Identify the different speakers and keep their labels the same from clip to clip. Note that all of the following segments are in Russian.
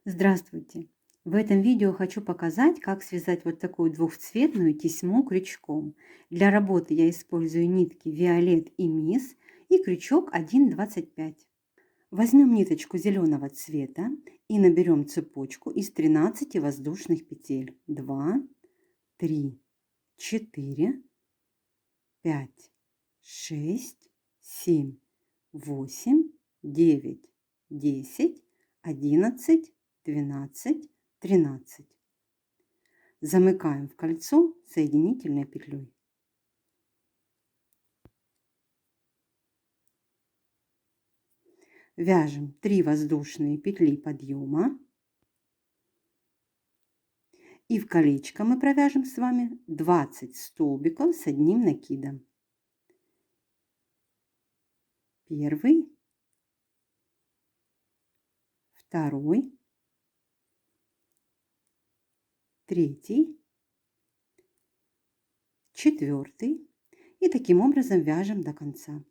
Speaker 1: Здравствуйте! В этом видео хочу показать, как связать вот такую двухцветную тесьму крючком. Для работы я использую нитки Виолет и Мисс и крючок 1,25. Возьмем ниточку зеленого цвета и наберем цепочку из 13 воздушных петель. 2, 3, 4, 5, 6, 7, 8, 9, 10, 11, 12, 13. Замыкаем в кольцо соединительной петлей. Вяжем 3 воздушные петли подъема. И в колечко мы провяжем с вами 20 столбиков с одним накидом. Первый, второй, третий, четвертый. И таким образом вяжем до конца.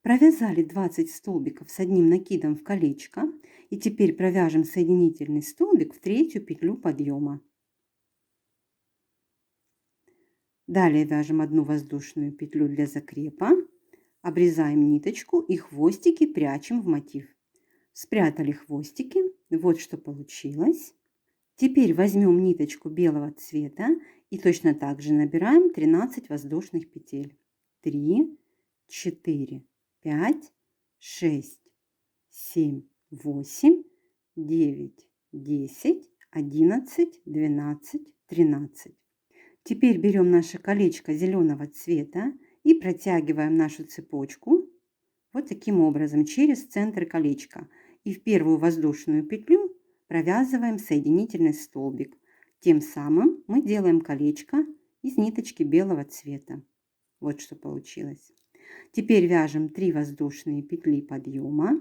Speaker 1: Провязали 20 столбиков с одним накидом в колечко. И теперь провяжем соединительный столбик в третью петлю подъема. Далее вяжем одну воздушную петлю для закрепа. Обрезаем ниточку и хвостики прячем в мотив. Спрятали хвостики. Вот что получилось. Теперь возьмем ниточку белого цвета и точно так же набираем 13 воздушных петель. 3, 4, 5, 6, 7, 8, 9, 10, 11, 12, 13. Теперь берем наше колечко зеленого цвета и протягиваем нашу цепочку вот таким образом через центр колечка. И в первую воздушную петлю провязываем соединительный столбик. Тем самым мы делаем колечко из ниточки белого цвета. Вот что получилось. Теперь вяжем 3 воздушные петли подъема.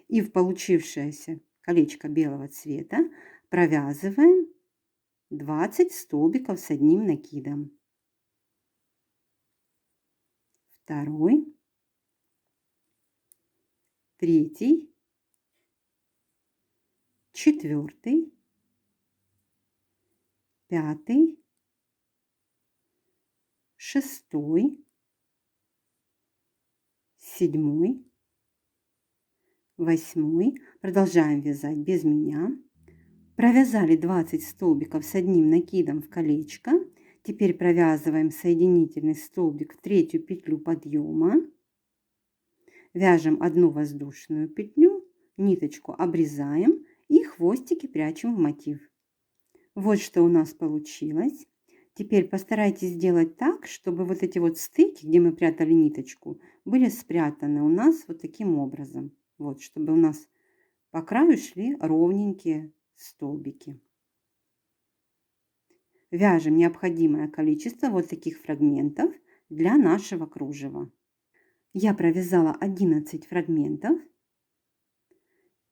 Speaker 1: И в получившееся колечко белого цвета провязываем 20 столбиков с одним накидом. Второй, третий, четвертый, пятый, шестой, седьмой, восьмой. Продолжаем вязать без меня. Провязали 20 столбиков с одним накидом в колечко. Теперь провязываем соединительный столбик в третью петлю подъема. Вяжем одну воздушную петлю, ниточку обрезаем и хвостики прячем в мотив. Вот что у нас получилось. Теперь постарайтесь сделать так, чтобы вот эти вот стыки, где мы прятали ниточку, были спрятаны у нас вот таким образом. Вот, чтобы у нас по краю шли ровненькие столбики. Вяжем необходимое количество вот таких фрагментов для нашего кружева. Я провязала 11 фрагментов.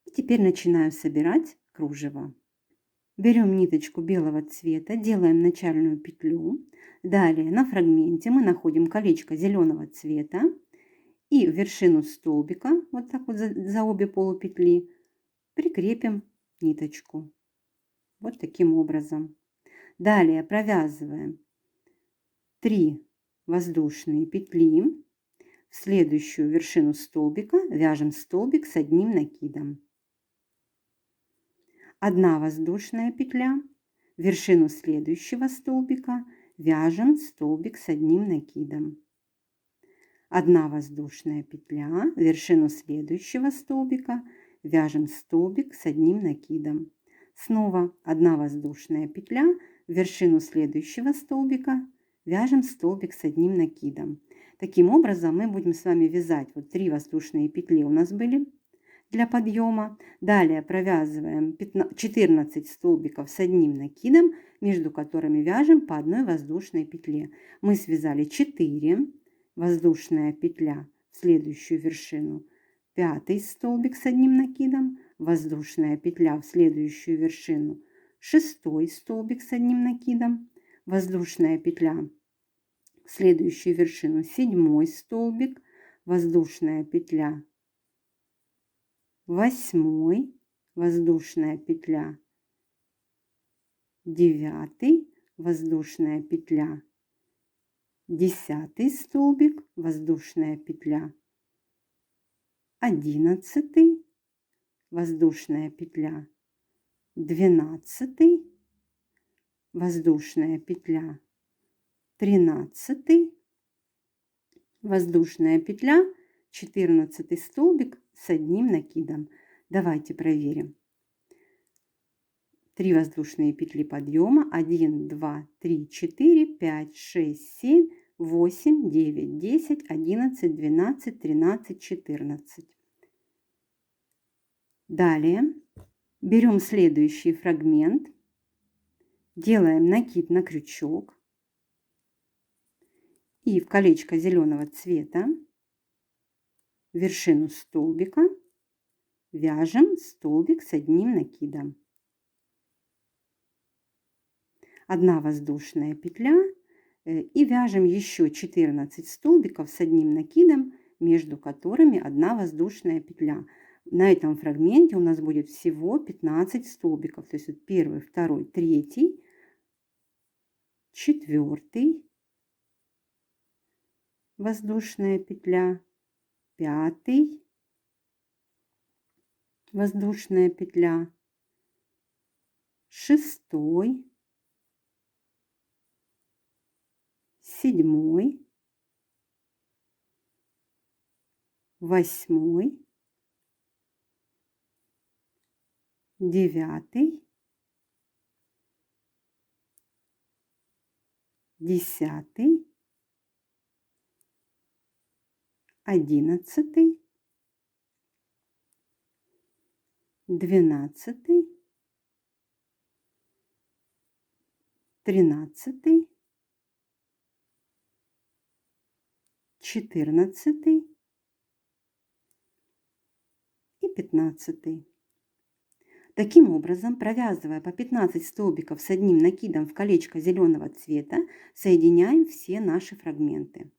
Speaker 1: И теперь начинаем собирать кружево. Берем ниточку белого цвета, делаем начальную петлю. Далее на фрагменте мы находим колечко зеленого цвета. И в вершину столбика, вот так вот за обе полупетли, прикрепим ниточку. Вот таким образом. Далее провязываем 3 воздушные петли. В следующую вершину столбика вяжем столбик с одним накидом. 1 воздушная петля. В вершину следующего столбика вяжем столбик с одним накидом. 1 воздушная петля. В вершину следующего столбика вяжем столбик с одним накидом. Снова 1 воздушная петля. В вершину следующего столбика вяжем столбик с одним накидом. Таким образом мы будем с вами вязать. Вот 3 воздушные петли у нас были для подъема. Далее провязываем 14 столбиков с одним накидом, между которыми вяжем по 1 воздушной петле. Мы связали 4, воздушная петля в следующую вершину, 5 столбик с одним накидом, воздушная петля в следующую вершину, 6 столбик с одним накидом, воздушная петля в следующую вершину, 7 столбик, воздушная петля, 8, воздушная петля, 9, воздушная петля, 10 столбик, воздушная петля, 11, воздушная петля, 12, воздушная петля, 13, воздушная петля, 14 столбик с одним накидом. Давайте проверим. 3 воздушные петли подъема, 1, 2, 3, 4, 5, 6, 7, 8, 9, 10, 11, 12, 13, 14. Далее берем следующий фрагмент, делаем накид на крючок и в колечко зеленого цвета вершину столбика вяжем столбик с одним накидом. 1 воздушная петля и вяжем еще 14 столбиков с одним накидом, между которыми 1 воздушная петля. На этом фрагменте у нас будет всего 15 столбиков. То есть 1, 2, 3, 4 воздушная петля, 5 воздушная петля, 6, 7, 8, 9, 10, 11, 12, 13, 14 и 15. Таким образом, провязывая по 15 столбиков с одним накидом в колечко зеленого цвета, соединяем все наши фрагменты.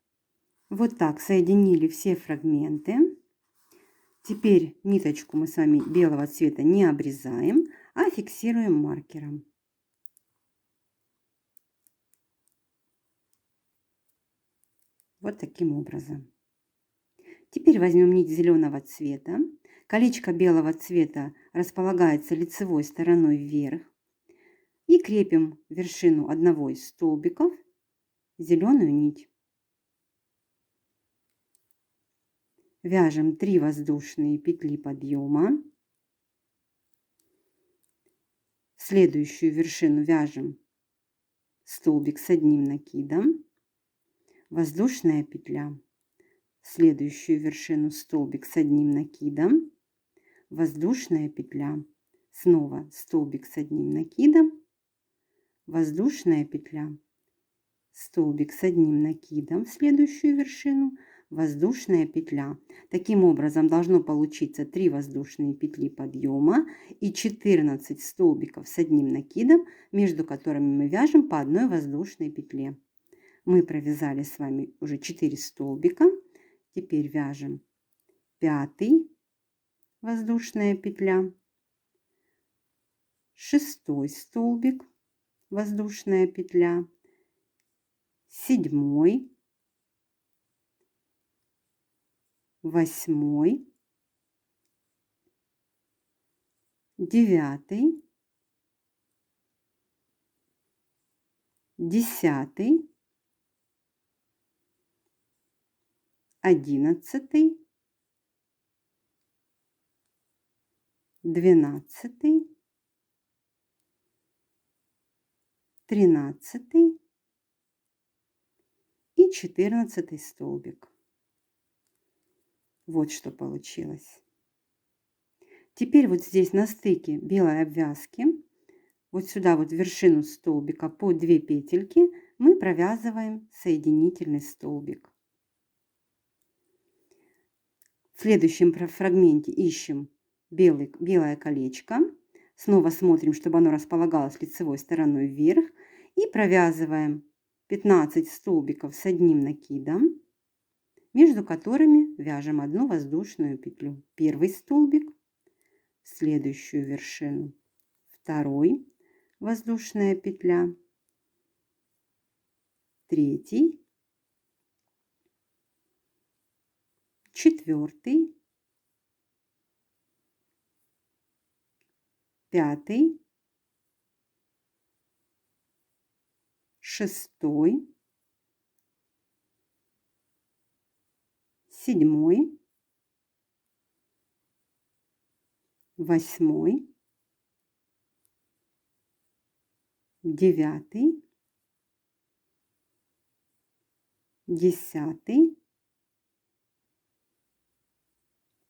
Speaker 1: Вот так соединили все фрагменты. Теперь ниточку мы с вами белого цвета не обрезаем, а фиксируем маркером. Вот таким образом. Теперь возьмем нить зеленого цвета. Колечко белого цвета располагается лицевой стороной вверх. И крепим вершину одного из столбиков зеленую нить. Вяжем 3 воздушные петли подъема. В следующую вершину вяжем столбик с одним накидом, воздушная петля. В следующую вершину столбик с одним накидом, воздушная петля. Снова столбик с одним накидом, воздушная петля. Столбик с одним накидом в следующую вершину, воздушная петля. Таким образом должно получиться 3 воздушные петли подъема и 14 столбиков с одним накидом, между которыми мы вяжем по одной воздушной петле. Мы провязали с вами уже 4 столбика. Теперь вяжем 5 воздушная петля, 6 столбик, воздушная петля, 7, 8, 9, 10, 11, 12, 13 и 14 столбик. Вот что получилось. Теперь вот здесь на стыке белой обвязки, вот сюда вот в вершину столбика по 2 петельки мы провязываем соединительный столбик. В следующем фрагменте ищем белое колечко. Снова смотрим, чтобы оно располагалось лицевой стороной вверх. И провязываем 15 столбиков с одним накидом, между которыми вяжем одну воздушную петлю. Первый столбик. В следующую вершину. Второй воздушная петля, третий, четвертый, пятый, шестой, седьмой, восьмой, девятый, десятый,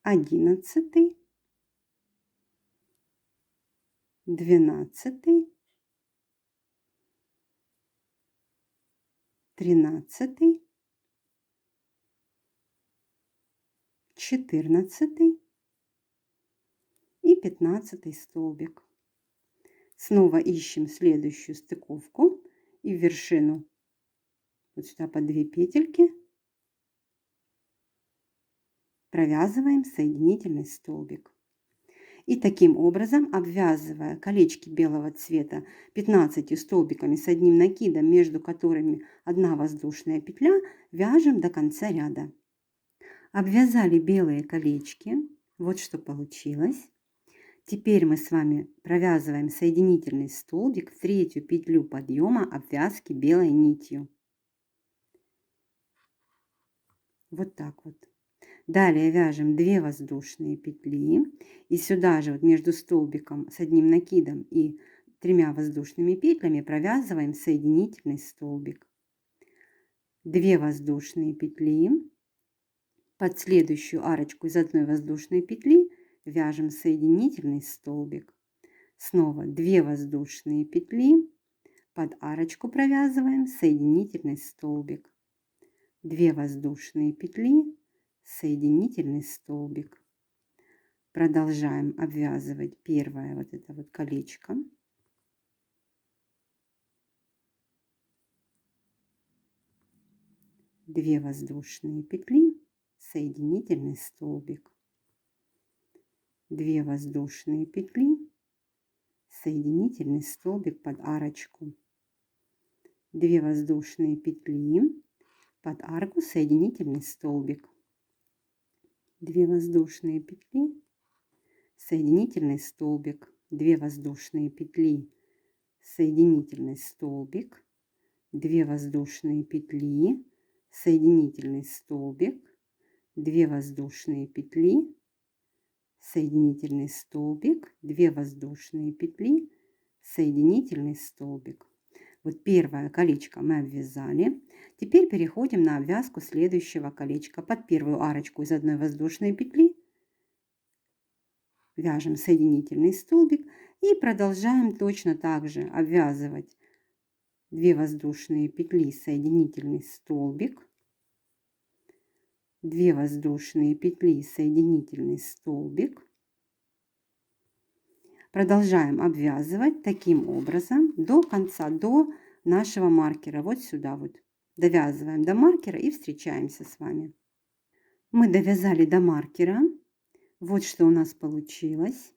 Speaker 1: 11, 12, 13, 14 и 15 столбик. Снова ищем следующую стыковку и в вершину вот сюда по 2 петельки провязываем соединительный столбик. И таким образом, обвязывая колечки белого цвета 15 столбиками с одним накидом, между которыми одна воздушная петля, вяжем до конца ряда. Обвязали белые колечки. Вот что получилось. Теперь мы с вами провязываем соединительный столбик в третью петлю подъема обвязки белой нитью. Вот так вот. Далее вяжем 2 воздушные петли и сюда же вот между столбиком с одним накидом и 3 воздушными петлями провязываем соединительный столбик. 2 воздушные петли. Под следующую арочку из одной воздушной петли вяжем соединительный столбик. Снова 2 воздушные петли. Под арочку провязываем соединительный столбик. 2 воздушные петли, соединительный столбик. Продолжаем обвязывать первое вот это вот колечко. Две воздушные петли, соединительный столбик. 2 воздушные петли, соединительный столбик под арочку. 2 воздушные петли, под арку соединительный столбик. 2 воздушные петли, соединительный столбик, 2 воздушные петли, соединительный столбик, 2 воздушные петли, соединительный столбик, 2 воздушные петли, соединительный столбик, 2 воздушные петли, соединительный столбик. Вот первое колечко мы обвязали. Теперь переходим на обвязку следующего колечка. Под первую арочку из одной воздушной петли вяжем соединительный столбик и продолжаем точно так же обвязывать 2 воздушные петли, соединительный столбик, 2 воздушные петли, соединительный столбик. Продолжаем обвязывать таким образом до конца, до нашего маркера. Вот сюда вот. Довязываем до маркера и встречаемся с вами. Мы довязали до маркера. Вот что у нас получилось.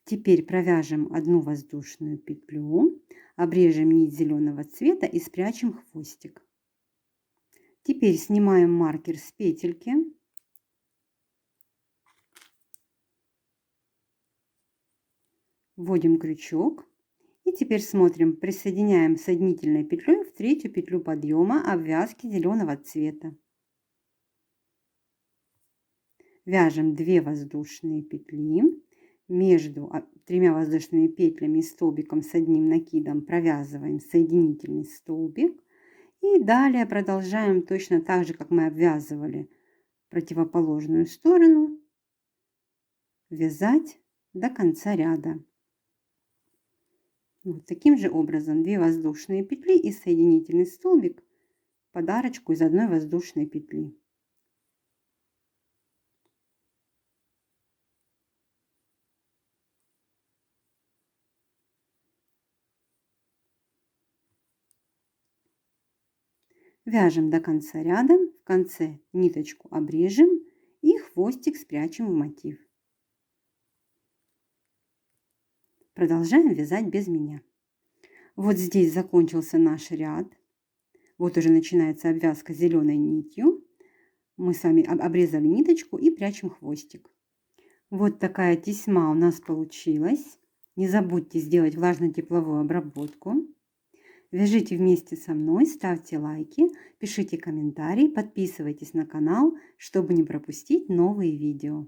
Speaker 1: Теперь провяжем одну воздушную петлю, обрежем нить зеленого цвета и спрячем хвостик. Теперь снимаем маркер с петельки. Вводим крючок. И теперь смотрим, присоединяем соединительной петлей в третью петлю подъема обвязки зеленого цвета. Вяжем 2 воздушные петли. Между 3 воздушными петлями и столбиком с одним накидом провязываем соединительный столбик. И далее продолжаем точно так же, как мы обвязывали противоположную сторону, вязать до конца ряда. Вот таким же образом 2 воздушные петли и соединительный столбик под арочку из одной воздушной петли. Вяжем до конца ряда, в конце ниточку обрежем и хвостик спрячем в мотив. Продолжаем вязать без меня. Вот здесь закончился наш ряд. Вот уже начинается обвязка зеленой нитью. Мы с вами обрезали ниточку и прячем хвостик. Вот такая тесьма у нас получилась. Не забудьте сделать влажно-тепловую обработку. Вяжите вместе со мной, ставьте лайки, пишите комментарии, подписывайтесь на канал, чтобы не пропустить новые видео.